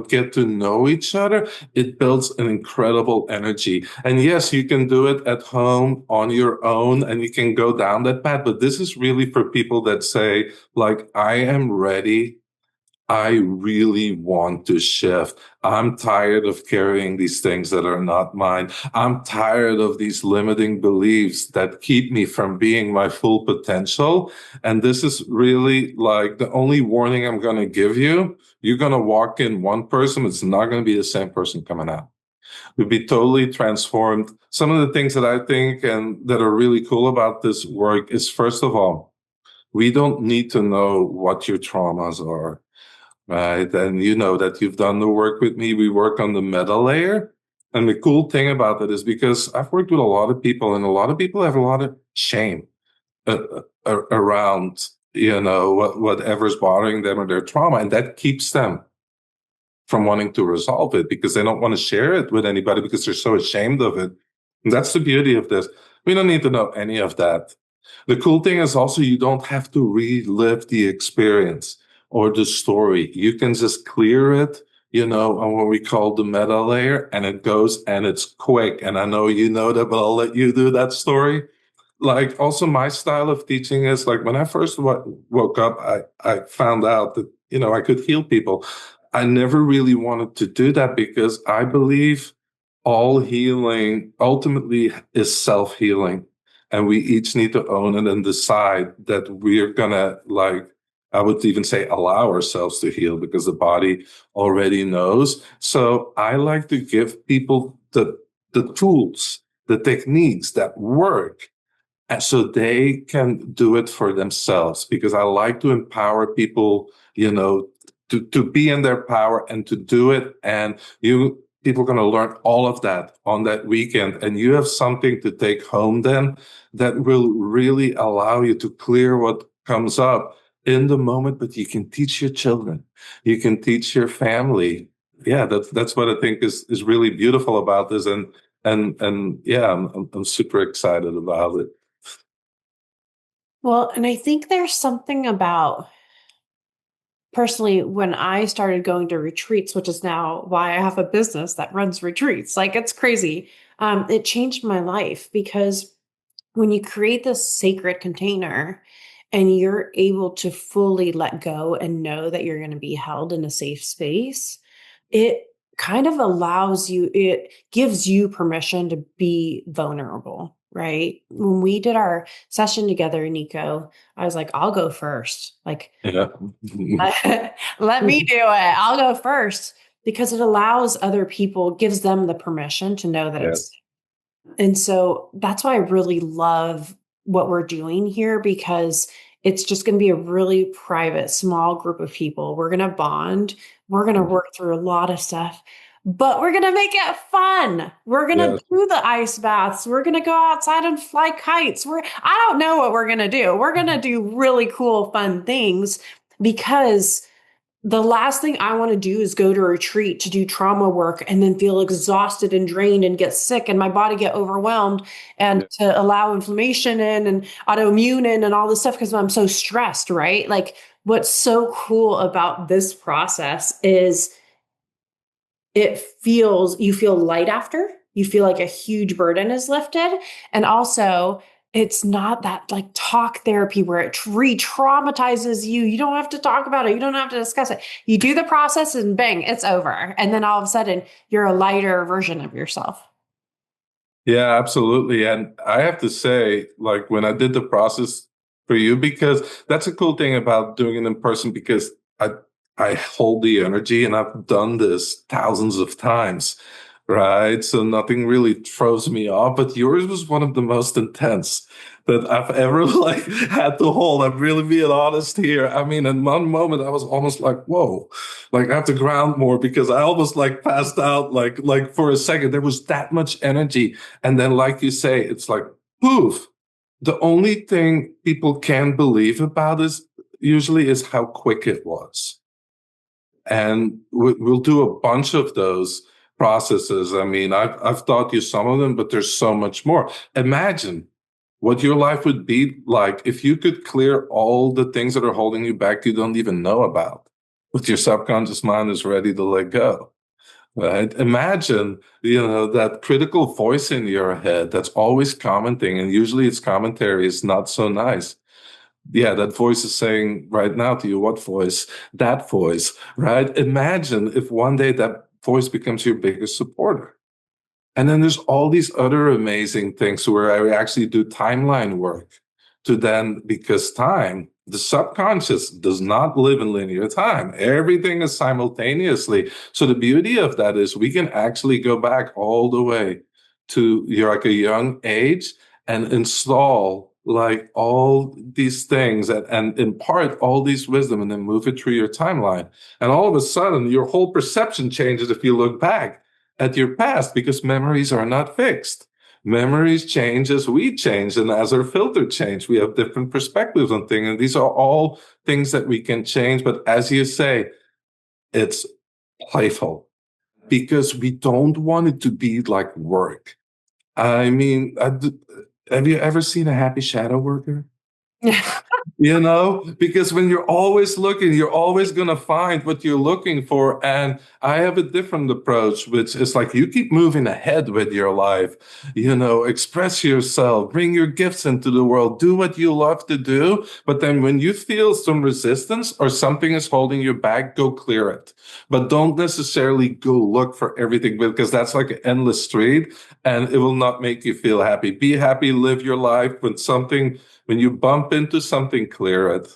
Speaker 1: get to know each other. It builds an incredible energy. And yes, you can do it at home on your own and you can go down that path. But this is really for people that say, like, I am ready. I really want to shift. I'm tired of carrying these things that are not mine. I'm tired of these limiting beliefs that keep me from being my full potential. And this is really like the only warning I'm going to give you. You're going to walk in one person. It's not going to be the same person coming out. You'll be totally transformed. Some of the things that I think and that are really cool about this work is, first of all, we don't need to know what your traumas are. Right. And you know that you've done the work with me. We work on the meta layer. And the cool thing about it is because I've worked with a lot of people and a lot of people have a lot of shame around, whatever's bothering them or their trauma. And that keeps them from wanting to resolve it because they don't want to share it with anybody because they're so ashamed of it. And that's the beauty of this. We don't need to know any of that. The cool thing is also you don't have to relive the experience or the story. You can just clear it, on what we call the meta layer, and it goes and it's quick. And I know you know that, but I'll let you do that story. Like, also my style of teaching is like when I first woke up, I found out that, I could heal people. I never really wanted to do that because I believe all healing ultimately is self-healing. And we each need to own it and decide that we're going to, like, I would even say allow ourselves to heal because the body already knows. So I like to give people the tools, the techniques that work, and so they can do it for themselves because I like to empower people, to be in their power and to do it. And people are going to learn all of that on that weekend. And you have something to take home then that will really allow you to clear what comes up in the moment, but you can teach your children, you can teach your family. Yeah, that's what I think is really beautiful about this, and yeah, I'm super excited about it.
Speaker 3: Well, and I think there's something about personally when I started going to retreats, which is now why I have a business that runs retreats. Like it's crazy. It changed my life because when you create this sacred container and you're able to fully let go and know that you're going to be held in a safe space, it kind of it gives you permission to be vulnerable, right? When we did our session together, Nico, I was like, I'll go first. Like,
Speaker 1: Yeah.
Speaker 3: let me do it. I'll go first because it allows other people, gives them the permission to know that it's.
Speaker 1: Yes.
Speaker 3: And so that's why I really love what we're doing here because it's just going to be a really private, small group of people. We're going to bond. We're going to work through a lot of stuff, but we're going to make it fun. We're going to
Speaker 1: Yes.
Speaker 3: do the ice baths. We're going to go outside and fly kites. I don't know what we're going to do. We're going to do really cool, fun things because the last thing I want to do is go to a retreat to do trauma work and then feel exhausted and drained and get sick and my body get overwhelmed and to allow inflammation in and autoimmune in and all this stuff because I'm so stressed, right? Like what's so cool about this process is you feel light after, you feel like a huge burden is lifted. And also it's not that like talk therapy where it re-traumatizes you. You don't have to talk about it. You don't have to discuss it. You do the process and bang, it's over. And then all of a sudden you're a lighter version of yourself.
Speaker 1: Yeah, absolutely. And I have to say, like when I did the process for you, because that's a cool thing about doing it in person, because I hold the energy and I've done this thousands of times, right? So nothing really throws me off, but yours was one of the most intense that I've ever like had to hold. I'm really being honest here. I mean, in one moment I was almost like, whoa, like I have to ground more because I almost like passed out like for a second. There was that much energy. And then like you say, it's like poof. The only thing people can believe about this usually is how quick it was. And we'll do a bunch of those processes. I mean, I've taught you some of them, but there's so much more. Imagine what your life would be like if you could clear all the things that are holding you back you don't even know about, but your subconscious mind is ready to let go. Right? Imagine, that critical voice in your head that's always commenting, and usually its commentary is not so nice. Yeah, that voice is saying right now to you, what voice? That voice, right? Imagine if one day that voice becomes your biggest supporter. And then there's all these other amazing things where I actually do timeline work to then, because time, the subconscious does not live in linear time. Everything is simultaneously. So the beauty of that is we can actually go back all the way to you're like a young age and install like all these things and impart all these wisdom and then move it through your timeline. And all of a sudden, your whole perception changes if you look back at your past, because memories are not fixed. Memories change as we change, and as our filter change, we have different perspectives on things. And these are all things that we can change. But as you say, it's playful because we don't want it to be like work. I mean, have you ever seen a happy shadow worker? Because when you're always looking, you're always going to find what you're looking for. And I have a different approach, which is like you keep moving ahead with your life, express yourself, bring your gifts into the world, do what you love to do. But then when you feel some resistance or something is holding you back, go clear it. But don't necessarily go look for everything, because that's like an endless street and it will not make you feel happy. Be happy, live your life. When you bump into something, clear it,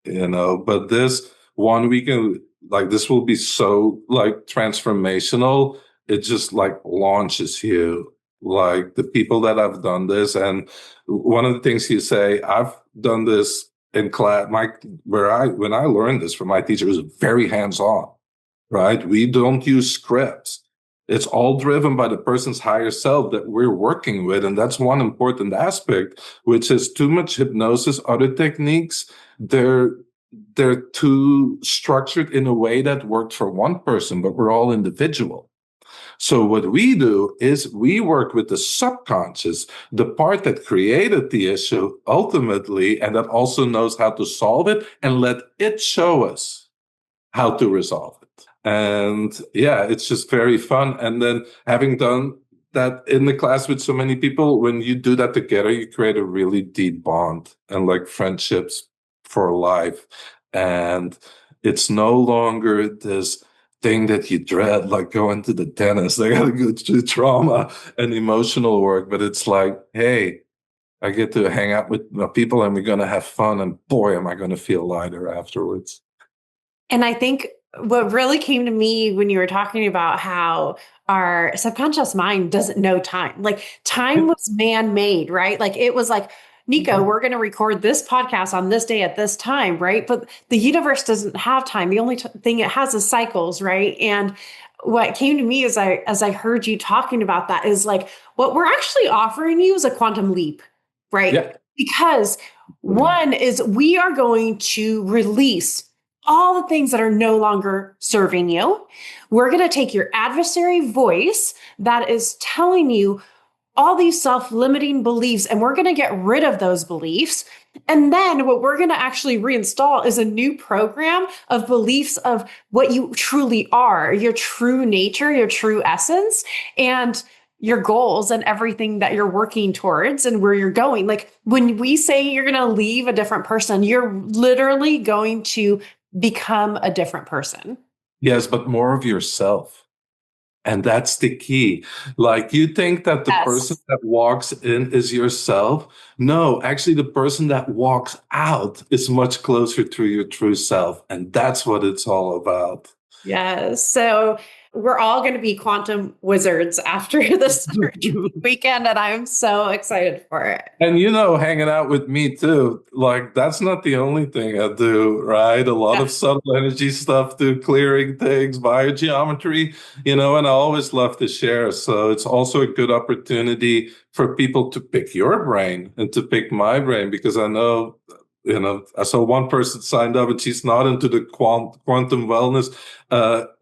Speaker 1: But this 1 weekend, like this will be so like transformational. It just like launches you. Like the people that have done this, and one of the things you say, I've done this in class. When I learned this from my teacher, it was very hands-on, right? We don't use scripts. It's all driven by the person's higher self that we're working with. And that's one important aspect, which is too much hypnosis, other techniques. They're too structured in a way that worked for one person, but we're all individual. So what we do is we work with the subconscious, the part that created the issue ultimately, and that also knows how to solve it, and let it show us how to resolve it. And yeah, it's just very fun. And then having done that in the class with so many people, when you do that together, you create a really deep bond and like friendships for life. And it's no longer this thing that you dread, like going to the dentist. I got to go through trauma and emotional work, but it's like, hey, I get to hang out with people and we're going to have fun. And boy, am I going to feel lighter afterwards.
Speaker 3: And I think what really came to me when you were talking about how our subconscious mind doesn't know time, like time was man-made, right? Like it was like, Nico, we're going to record this podcast on this day at this time, right? But the universe doesn't have time. The only thing it has is cycles, right? And what came to me as I heard you talking about that is like, what we're actually offering you is a quantum leap, right?
Speaker 1: Yeah.
Speaker 3: Because one is we are going to release all the things that are no longer serving you. We're going to take your adversary voice that is telling you all these self-limiting beliefs, and we're going to get rid of those beliefs. And then what we're going to actually reinstall is a new program of beliefs of what you truly are, your true nature, your true essence, and your goals and everything that you're working towards and where you're going. Like when we say you're going to leave a different person, you're literally going to become a different person.
Speaker 1: Yes, but more of yourself. And that's the key. Like you think that the person that walks in is yourself. No, actually the person that walks out is much closer to your true self. And that's what it's all about.
Speaker 3: Yes. So we're all going to be quantum wizards after this weekend, and I'm so excited for it.
Speaker 1: And hanging out with me too, like that's not the only thing I do, right? A lot of subtle energy stuff too, clearing things, biogeometry, and I always love to share. So it's also a good opportunity for people to pick your brain and to pick my brain, because I know I saw one person signed up and she's not into the quantum wellness.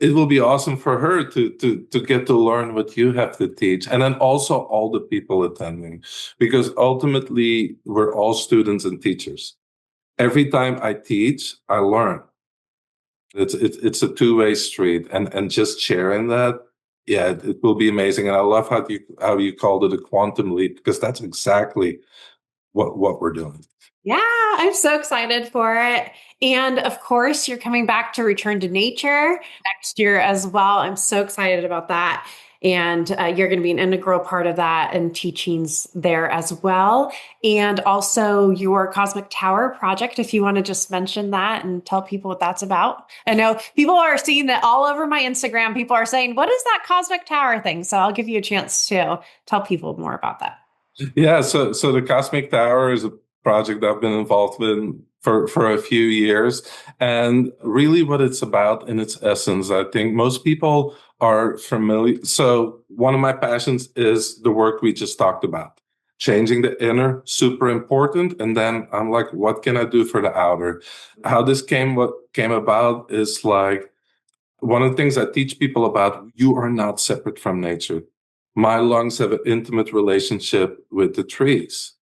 Speaker 1: It will be awesome for her to get to learn what you have to teach. And then also all the people attending, because ultimately we're all students and teachers. Every time I teach, I learn. It's a two-way street, and just sharing that, yeah, it will be amazing. And I love how you called it a quantum leap, because that's exactly what we're doing.
Speaker 3: Yeah, I'm so excited for it. And of course, you're coming back to Return to Nature next year as well. I'm so excited about that. And you're going to be an integral part of that and teachings there as well. And also your Cosmic Tower project, if you want to just mention that and tell people what that's about. I know people are seeing that all over my Instagram. People are saying, what is that Cosmic Tower thing? So I'll give you a chance to tell people more about that.
Speaker 1: Yeah, so the Cosmic Tower is a project I've been involved in for a few years. And really what it's about in its essence, I think most people are familiar. So one of my passions is the work we just talked about. Changing the inner, super important. And then I'm like, what can I do for the outer? How this came about is like, one of the things I teach people about, you are not separate from nature. My lungs have an intimate relationship with the trees.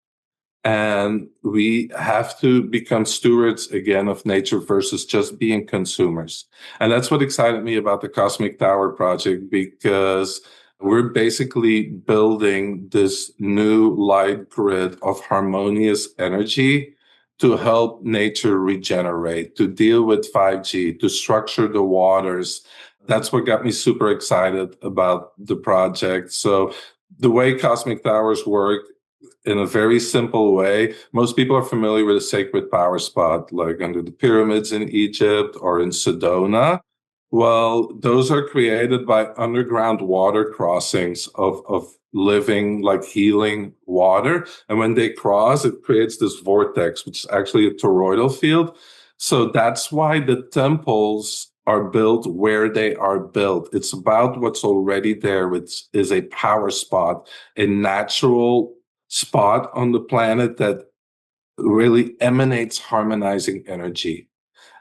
Speaker 1: And we have to become stewards again of nature versus just being consumers. And that's what excited me about the Cosmic Tower project, because we're basically building this new light grid of harmonious energy to help nature regenerate, to deal with 5G, to structure the waters. That's what got me super excited about the project. So the way Cosmic Towers work, in a very simple way, most people are familiar with a sacred power spot, like under the pyramids in Egypt or in Sedona. Well, those are created by underground water crossings of living, like healing water. And when they cross, it creates this vortex, which is actually a toroidal field. So that's why the temples are built where they are built. It's about what's already there, which is a power spot, a natural spot on the planet that really emanates harmonizing energy.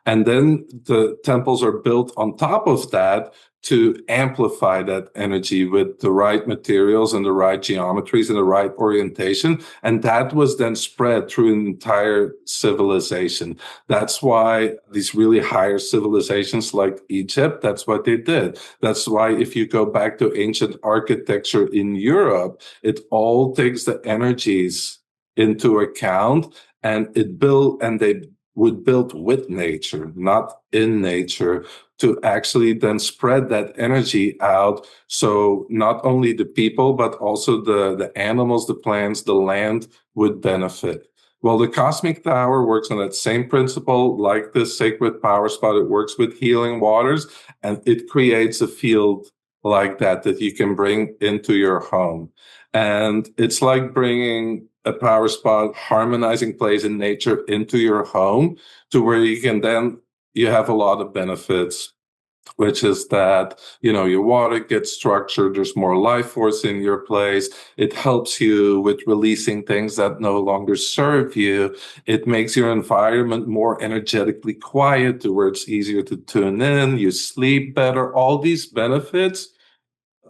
Speaker 1: And then the temples are built on top of that to amplify that energy with the right materials and the right geometries and the right orientation. And that was then spread through an entire civilization. That's why these really higher civilizations like Egypt, that's what they did. That's why if you go back to ancient architecture in Europe, it all takes the energies into account, and they would build with nature, not in nature, to actually then spread that energy out. So not only the people, but also the animals, the plants, the land would benefit. Well, the Cosmic Tower works on that same principle, like the sacred power spot. It works with healing waters, and it creates a field like that you can bring into your home. And it's like bringing a power spot, harmonizing place in nature into your home, to where you have a lot of benefits, which is that, your water gets structured. There's more life force in your place. It helps you with releasing things that no longer serve you. It makes your environment more energetically quiet, to where it's easier to tune in. You sleep better. All these benefits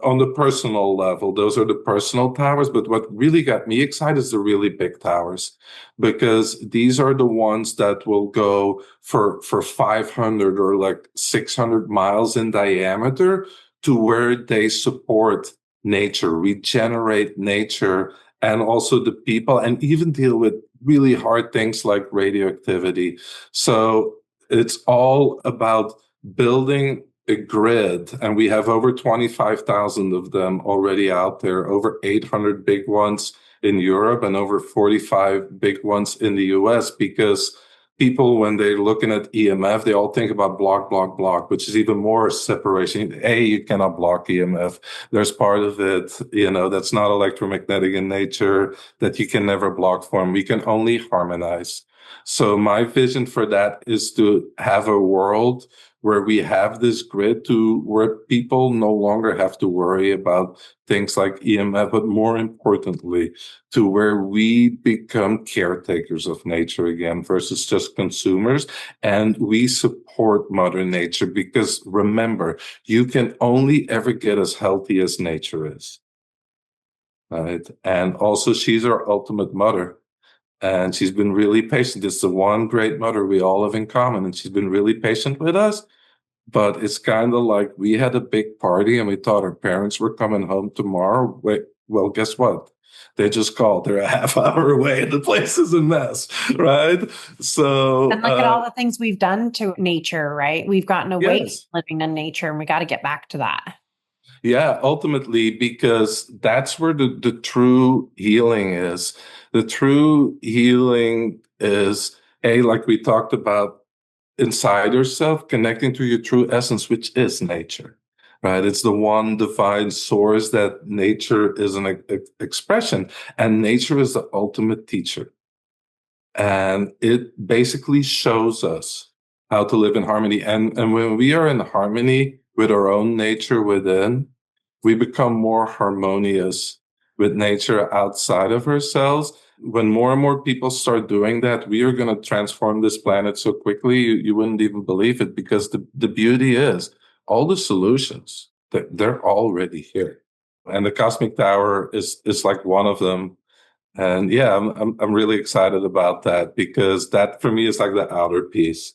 Speaker 1: on the personal level, those are the personal towers. But what really got me excited is the really big towers, because these are the ones that will go for 500 or like 600 miles in diameter, to where they support nature, regenerate nature, and also the people, and even deal with really hard things like radioactivity. So it's all about building a grid, and we have over 25,000 of them already out there, over 800 big ones in Europe and over 45 big ones in the US, because people, when they're looking at EMF, they all think about block, which is even more separation. You cannot block EMF. There's part of it, that's not electromagnetic in nature, that you can never block from. We can only harmonize. So my vision for that is to have a world where we have this grid to where people no longer have to worry about things like EMF, but more importantly, to where we become caretakers of nature again versus just consumers. And we support Mother Nature because remember, you can only ever get as healthy as nature is. Right. And also, she's our ultimate mother. And she's been really patient. It's the one great mother we all have in common. And she's been really patient with us. But it's kind of like we had a big party and we thought our parents were coming home tomorrow. Wait, well, guess what? They just called. They're a half hour away and the place is a mess, right? So,
Speaker 3: and look at all the things we've done to nature, right? We've gotten away from
Speaker 1: yes.
Speaker 3: living in nature, and we got to get back to that.
Speaker 1: Yeah, ultimately, because that's where the true healing is. The true healing is, like we talked about, inside yourself, connecting to your true essence, which is nature, right? It's the one divine source that nature is an expression, and nature is the ultimate teacher. And it basically shows us how to live in harmony. And when we are in harmony with our own nature within, we become more harmonious with nature outside of ourselves. When more and more people start doing that, we are going to transform this planet so quickly, you wouldn't even believe it, because the beauty is all the solutions, they're already here. And the Cosmic Tower is like one of them. And yeah, I'm really excited about that, because that for me is like the outer piece.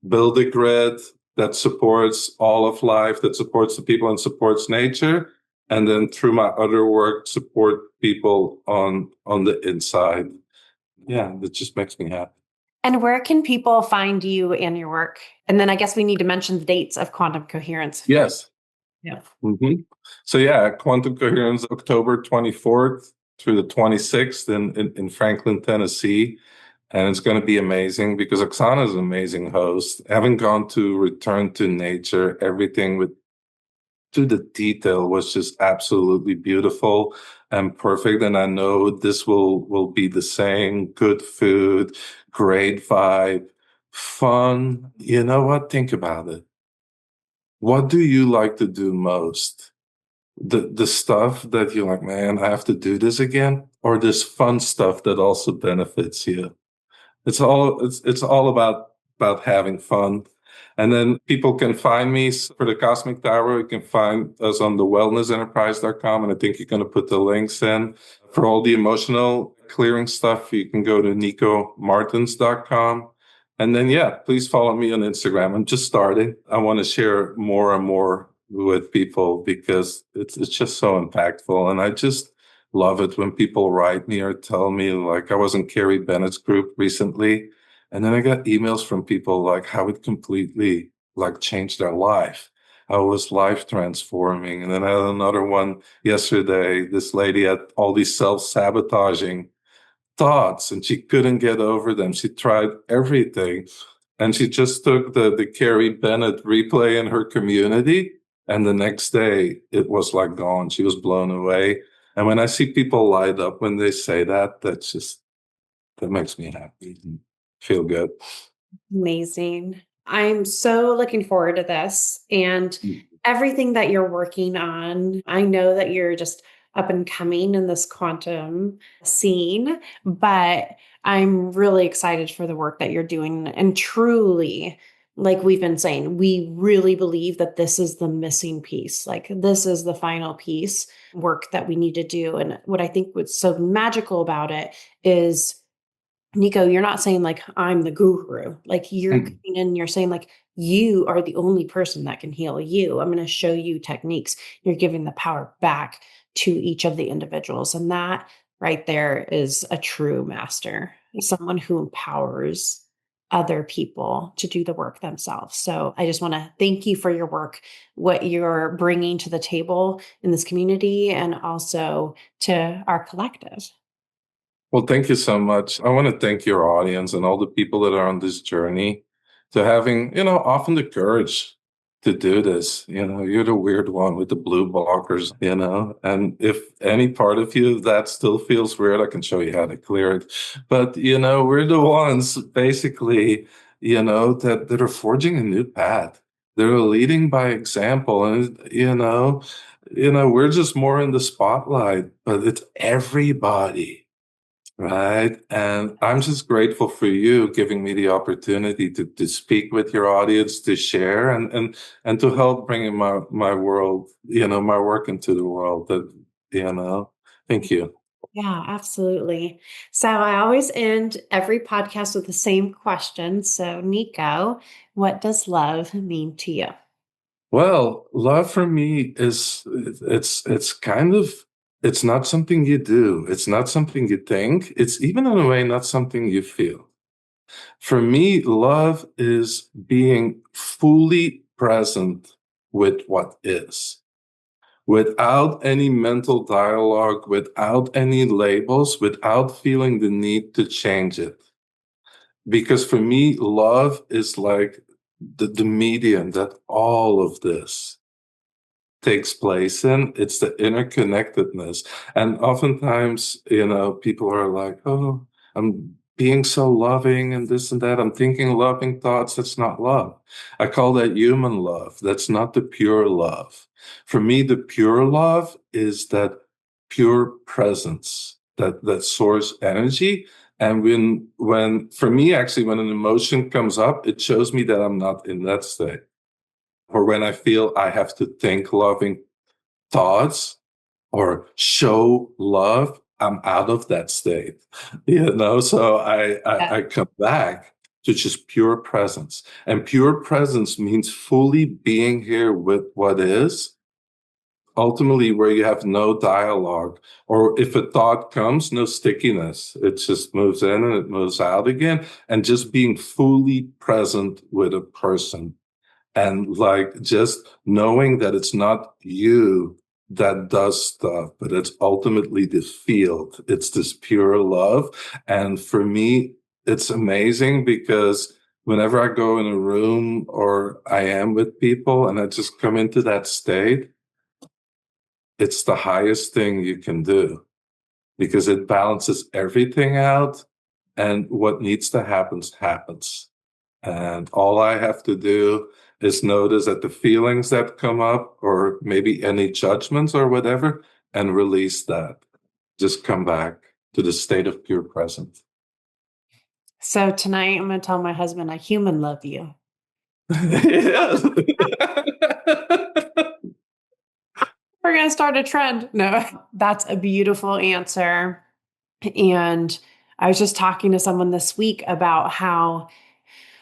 Speaker 1: Build a grid that supports all of life, that supports the people and supports nature. And then through my other work, support people on the inside. Yeah, that just makes me happy.
Speaker 3: And where can people find you and your work? And then I guess we need to mention the dates of Quantum Coherence.
Speaker 1: Yes.
Speaker 3: Yeah.
Speaker 1: Mm-hmm. So yeah, Quantum Coherence, October 24th through the 26th in Franklin, Tennessee. And it's going to be amazing because Oksana is an amazing host. Having gone to Return to Nature, everything with to the detail was just absolutely beautiful and perfect. And I know this will be the same. Good food, great vibe, fun. You know what? Think about it. What do you like to do most? The stuff that you're like, man, I have to do this again, or this fun stuff that also benefits you? It's all about having fun. And then people can find me for the Cosmic Tower. You can find us on the wellnessenterprise.com. And I think you're going to put the links in. For all the emotional clearing stuff, you can go to nicomartens.com. And then, yeah, please follow me on Instagram. I'm just starting. I want to share more and more with people because it's just so impactful. And I just love it when people write me or tell me, like, I was in Carrie Bennett's group recently, and then I got emails from people like how it completely like changed their life, how it was life transforming. And then I had another one yesterday. This lady had all these self-sabotaging thoughts and she couldn't get over them. She tried everything. And she just took the Carrie Bennett replay in her community. And the next day it was like gone. She was blown away. And when I see people light up when they say that, that makes me happy and feel good.
Speaker 3: Amazing. I'm so looking forward to this and everything that you're working on. I know that you're just up and coming in this quantum scene, but I'm really excited for the work that you're doing. And truly, like we've been saying, we really believe that this is the missing piece. Like this is the final piece work that we need to do. And what I think what's so magical about it is, Nico, you're not saying like, I'm the guru. Like you're coming in and you're saying like, you are the only person that can heal you. I'm going to show you techniques. You're giving the power back to each of the individuals. And that right there is a true master, someone who empowers other people to do the work themselves. So I just want to thank you for your work, what you're bringing to the table in this community and also to our collective.
Speaker 1: Well, thank you so much. I want to thank your audience and all the people that are on this journey to having, often the courage to do this. You're the weird one with the blue blockers, and if any part of you that still feels weird, I can show you how to clear it. But, we're the ones basically, that are forging a new path. They're leading by example. And, we're just more in the spotlight, but it's everybody, right? And I'm just grateful for you giving me the opportunity to speak with your audience, to share and to help bring in my world, my work into the world that, thank you.
Speaker 3: Yeah, absolutely. So I always end every podcast with the same question. So, Nico, what does love mean to you?
Speaker 1: Well, love for me is it's kind of it's not something you do. It's not something you think. It's even in a way not something you feel. For me, love is being fully present with what is, without any mental dialogue, without any labels, without feeling the need to change it. Because for me, love is like the medium that all of this takes place in. It's the interconnectedness. And oftentimes, people are like, oh, I'm being so loving and this and that. I'm thinking loving thoughts. That's not love. I call that human love. That's not the pure love. For me, the pure love is that pure presence, that source energy. And when for me, actually, when an emotion comes up, it shows me that I'm not in that state. Or when I feel I have to think loving thoughts or show love, I'm out of that state, So I come back to just pure presence. And pure presence means fully being here with what is, ultimately where you have no dialogue, or if a thought comes, no stickiness. It just moves in and it moves out again. And just being fully present with a person. And like just knowing that it's not you that does stuff, but it's ultimately the field. It's this pure love. And for me, it's amazing because whenever I go in a room or I am with people and I just come into that state, it's the highest thing you can do because it balances everything out and what needs to happen happens. And all I have to do is notice that the feelings that come up or maybe any judgments or whatever, and release that. Just come back to the state of pure presence.
Speaker 3: So tonight I'm going to tell my husband I human love you.
Speaker 1: Yes.
Speaker 3: We're going to start a trend. No, that's a beautiful answer. And I was just talking to someone this week about how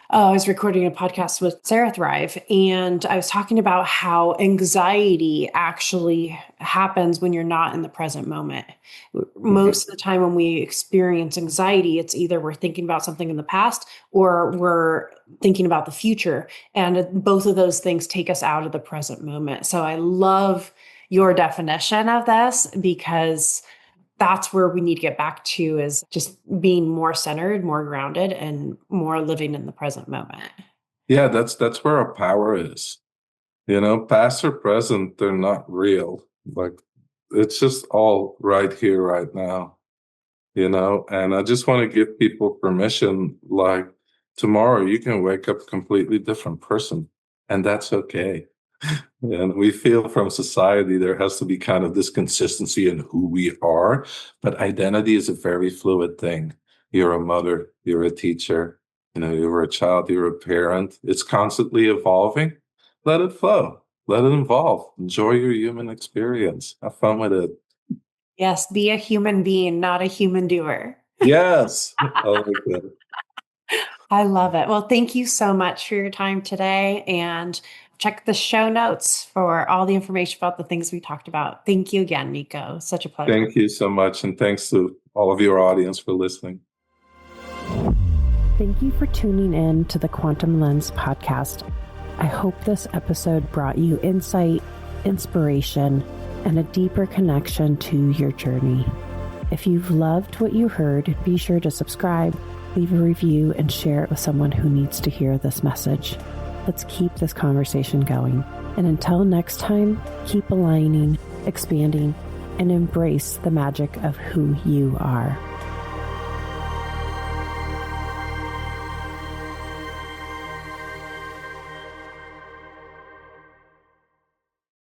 Speaker 3: I was recording a podcast with Sarah Thrive, and I was talking about how anxiety actually happens when you're not in the present moment. Most of the time when we experience anxiety, it's either we're thinking about something in the past or we're thinking about the future. And both of those things take us out of the present moment. So I love your definition of this because that's where we need to get back to, is just being more centered, more grounded, and more living in the present moment.
Speaker 1: Yeah, that's where our power is. Past or present, they're not real. Like it's just all right here, right now. And I just want to give people permission, like tomorrow you can wake up a completely different person, and that's okay. And we feel from society there has to be kind of this consistency in who we are, but identity is a very fluid thing. You're a mother, you're a teacher, you're a child, you're a parent. It's constantly evolving. Let it flow. Let it evolve. Enjoy your human experience. Have fun with it.
Speaker 3: Yes, be a human being, not a human doer.
Speaker 1: Yes. I like that.
Speaker 3: I love it. Well, thank you so much for your time today, and check the show notes for all the information about the things we talked about. Thank you again, Nico. Such a pleasure.
Speaker 1: Thank you so much. And thanks to all of your audience for listening.
Speaker 2: Thank you for tuning in to the Quantum Lens podcast. I hope this episode brought you insight, inspiration, and a deeper connection to your journey. If you've loved what you heard, be sure to subscribe, leave a review, and share it with someone who needs to hear this message. Let's keep this conversation going. And until next time, keep aligning, expanding, and embrace the magic of who you are.